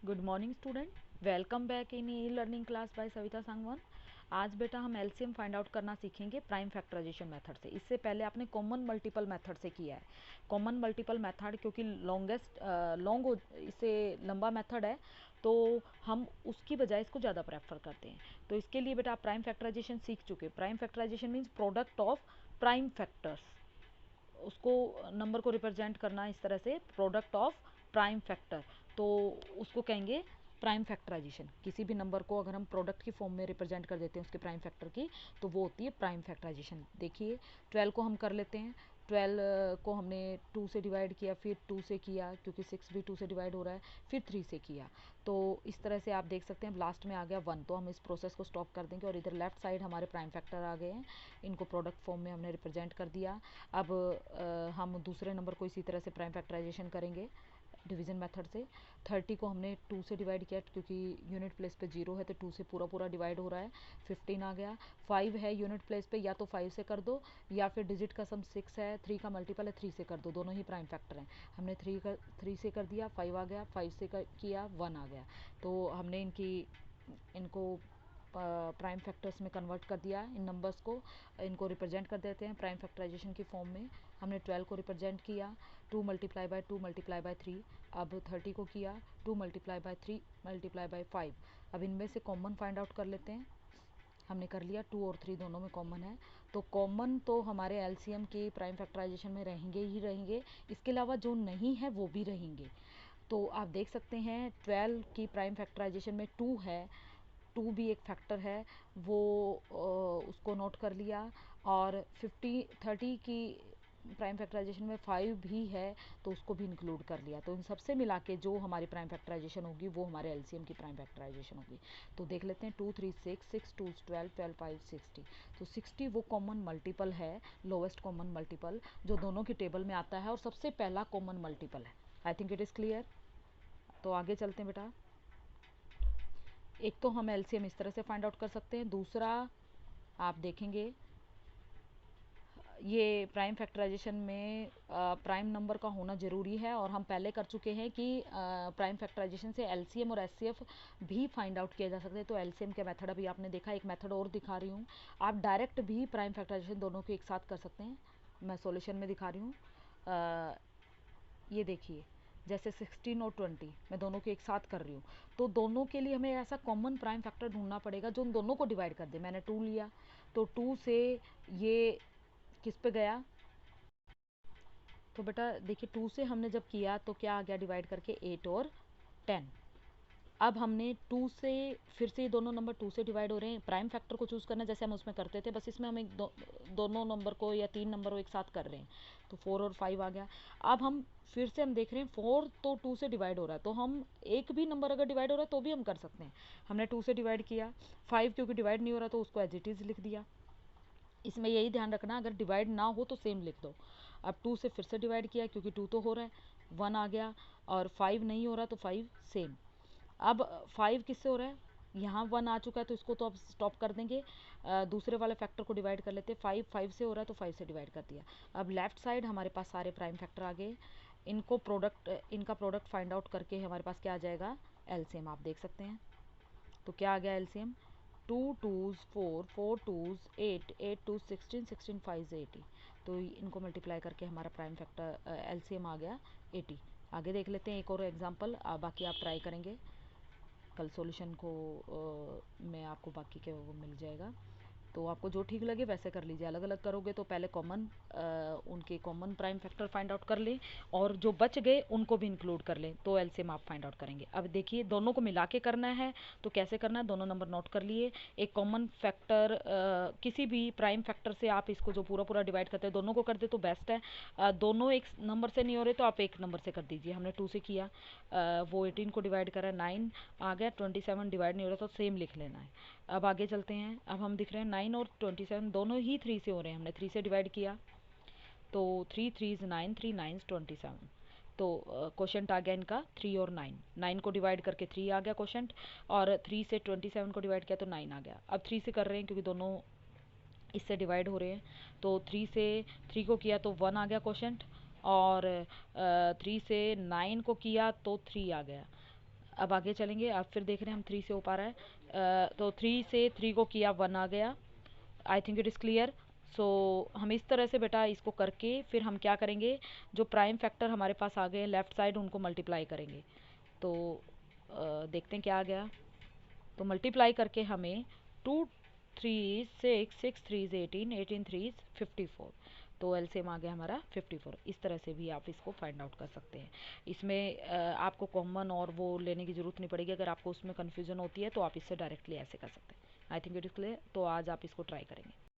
Good morning student, welcome back in e learning class by Savita Sangwan. आज बेटा हम LCM find out करना सीखेंगे प्राइम फैक्टराइजेशन मेथड से। इससे पहले आपने कॉमन मल्टीपल मेथड से किया है। कॉमन मल्टीपल मेथड क्योंकि लॉन्ग इससे लंबा मेथड है, तो हम उसकी बजाय इसको ज़्यादा प्रेफर करते हैं। तो इसके लिए बेटा आप प्राइम फैक्टराइजेशन सीख चुके। Prime factorisation means product of prime factors, उसको नंबर को रिप्रेजेंट करना इस तरह से, प्रोडक्ट ऑफ प्राइम फैक्टर, तो उसको कहेंगे प्राइम फैक्टराइजेशन। किसी भी नंबर को अगर हम प्रोडक्ट की फॉर्म में रिप्रेजेंट कर देते हैं उसके प्राइम फैक्टर की, तो वो होती है प्राइम फैक्टराइजेशन। देखिए 12 को हम कर लेते हैं। 12 को हमने 2 से डिवाइड किया, फिर 2 से किया क्योंकि 6 भी 2 से डिवाइड हो रहा है, फिर 3 से किया। तो इस तरह से आप देख सकते हैं लास्ट में आ गया 1। तो हम इस प्रोसेस को स्टॉप कर देंगे और इधर लेफ्ट साइड हमारे प्राइम फैक्टर आ गए हैं। इनको प्रोडक्ट फॉर्म में हमने रिप्रेजेंट कर दिया। अब हम दूसरे नंबर को इसी तरह से प्राइम फैक्टराइजेशन करेंगे डिवीज़न मेथड से। 30 को हमने 2 से डिवाइड किया क्योंकि यूनिट प्लेस पे 0 है, तो 2 से पूरा पूरा डिवाइड हो रहा है। 15 आ गया। 5 है यूनिट प्लेस पे, या तो 5 से कर दो या फिर डिजिट का सम 6 है, 3 का मल्टीपल है 3 से कर दो, दोनों ही प्राइम फैक्टर हैं। हमने 3 से कर दिया, 5 आ गया, 5 से किया 1 आ गया। तो हमने इनको प्राइम फैक्टर्स में कन्वर्ट कर दिया। इन नंबर्स को इनको रिप्रेजेंट कर देते हैं प्राइम फैक्टराइजेशन की फॉर्म में। हमने 12 को रिप्रेजेंट किया 2 मल्टीप्लाई बाय 2 मल्टीप्लाई बाय 3। अब 30 को किया 2 मल्टीप्लाई बाय 3 मल्टीप्लाई बाय 5। अब इनमें से कॉमन फाइंड आउट कर लेते हैं। हमने कर लिया 2 और 3 दोनों में कॉमन है, तो कॉमन तो हमारे एलसीएम के प्राइम फैक्टराइजेशन में रहेंगे ही रहेंगे। इसके अलावा जो नहीं है वो भी रहेंगे। तो आप देख सकते हैं 12 की प्राइम फैक्टराइजेशन में 2 है, 2 भी एक फैक्टर है, वो उसको नोट कर लिया। और 30 की प्राइम फैक्टराइजेशन में 5 भी है, तो उसको भी इंक्लूड कर लिया। तो इन सबसे मिला के जो हमारी प्राइम फैक्टराइजेशन होगी वो हमारे एलसीएम की प्राइम फैक्टराइजेशन होगी। तो देख लेते हैं 2 3 6 6 2 12 12 5 60। तो 60 वो कॉमन मल्टीपल है, लोवेस्ट कॉमन मल्टीपल जो दोनों की टेबल में आता है और सबसे पहला कॉमन मल्टीपल है। आई थिंक इट इज़ क्लियर। तो आगे चलते हैं बेटा। एक तो हम एलसीएम इस तरह से फाइंड आउट कर सकते हैं, दूसरा आप देखेंगे ये प्राइम फैक्टराइजेशन में प्राइम नंबर का होना ज़रूरी है, और हम पहले कर चुके हैं कि प्राइम फैक्टराइजेशन से एलसीएम और एचसीएफ भी फाइंड आउट किया जा सकते हैं। तो एलसीएम के मेथड अभी आपने देखा, एक मेथड और दिखा रही हूँ। आप डायरेक्ट भी प्राइम फैक्टराइजेशन दोनों को एक साथ कर सकते हैं। मैं सॉल्यूशन में दिखा रही हूँ। ये देखिए, जैसे 16 और 20 मैं दोनों को एक साथ कर रही हूँ, तो दोनों के लिए हमें ऐसा कॉमन प्राइम फैक्टर ढूंढना पड़ेगा जो उन दोनों को डिवाइड कर दे। मैंने 2 लिया, तो 2 से ये किस पे गया, तो बेटा देखिए 2 से हमने जब किया तो क्या आ गया डिवाइड करके 8 और 10। अब हमने 2 से फिर से ये दोनों नंबर 2 से डिवाइड हो रहे हैं। प्राइम फैक्टर को चूज़ करना जैसे हम उसमें करते थे, बस इसमें हम दोनों नंबर को या 3 नंबर को एक साथ कर रहे हैं। तो 4 और 5 आ गया। अब हम फिर से हम देख रहे हैं 4 तो 2 से डिवाइड हो रहा है, तो हम एक भी नंबर अगर डिवाइड हो रहा है तो भी हम कर सकते हैं। हमने 2 से डिवाइड किया, 5 क्योंकि डिवाइड नहीं हो रहा तो उसको एज इट इज़ लिख दिया। इसमें यही ध्यान रखना अगर डिवाइड ना हो तो सेम लिख दो। अब 2 से फिर से डिवाइड किया क्योंकि 2 तो हो रहा है, 1 आ गया, और 5 नहीं हो रहा तो 5 सेम। अब 5 किससे हो रहा है, यहाँ 1 आ चुका है तो इसको तो अब स्टॉप कर देंगे। दूसरे वाले फैक्टर को डिवाइड कर लेते हैं। 5 से हो रहा है तो 5 से डिवाइड कर दिया। अब लेफ्ट साइड हमारे पास सारे प्राइम फैक्टर आ गए। इनका प्रोडक्ट फाइंड आउट करके हमारे पास क्या आ जाएगा, एलसीएम आप देख सकते हैं। तो क्या आ गया एलसीएम, 2 2s 4 4 2s 8 8 2 16 16 5 80। तो इनको मल्टीप्लाई करके हमारा प्राइम फैक्टर एलसीएम आ गया 80। आगे देख लेते हैं एक और एग्जांपल, बाकी आप ट्राई करेंगे कल सॉल्यूशन को, में आपको बाकी के वो मिल जाएगा। तो आपको जो ठीक लगे वैसे कर लीजिए। अलग अलग करोगे तो पहले उनके common prime factor find out कर लें, और जो बच गए उनको भी इंक्लूड कर लें, तो एलसीएम आप फाइंड आउट करेंगे। अब देखिए दोनों को मिला के करना है, तो कैसे करना है, दोनों नंबर नोट कर लिए। एक कॉमन फैक्टर किसी भी प्राइम फैक्टर से आप इसको जो पूरा पूरा डिवाइड करते हैं दोनों को कर दे तो बेस्ट है। दोनों एक नंबर से नहीं हो रहे तो आप एक नंबर से कर दीजिए। हमने 2 से किया, वो 18 को डिवाइड करा, 9 आ गया। 27 डिवाइड नहीं हो रहा तो सेम लिख लेना है। अब आगे चलते हैं। अब हम दिख रहे हैं 9 और 27 दोनों ही 3 से हो रहे हैं। हमने 3 से डिवाइड किया तो 3 3 9 3 9 27। तो क्वेश्चन आ गया इनका 3 और 9। 9 को डिवाइड करके 3 आ गया क्वेश्चन, और 3 से 27 को डिवाइड किया तो 9 आ गया। अब 3 से कर रहे हैं क्योंकि दोनों इससे डिवाइड हो रहे हैं, तो 3 से 3 को किया तो 1 आ गया क्वेश्चन, और 3 से 9 को किया तो 3 आ गया। अब आगे चलेंगे। अब फिर देख रहे हैं हम 3 से हो पा रहा है। तो 3 से 3 को किया 1 आ गया। I think it is clear. So हम इस तरह से बेटा इसको करके फिर हम क्या करेंगे, जो प्राइम फैक्टर हमारे पास आ गए लेफ़्ट साइड उनको मल्टीप्लाई करेंगे। तो देखते हैं क्या आ गया। तो मल्टीप्लाई करके हमें 2 3 6 6 3 18 18 3 54, तो एलसीएम आ गया हमारा 54। इस तरह से भी आप इसको फाइंड आउट कर सकते हैं। इसमें आपको कॉमन और वो लेने की ज़रूरत नहीं पड़ेगी। अगर आपको उसमें कन्फ्यूज़न होती है तो आप इससे डायरेक्टली ऐसे कर सकते हैं। आई थिंक इट इज़ क्लियर। तो आज आप इसको ट्राई करेंगे।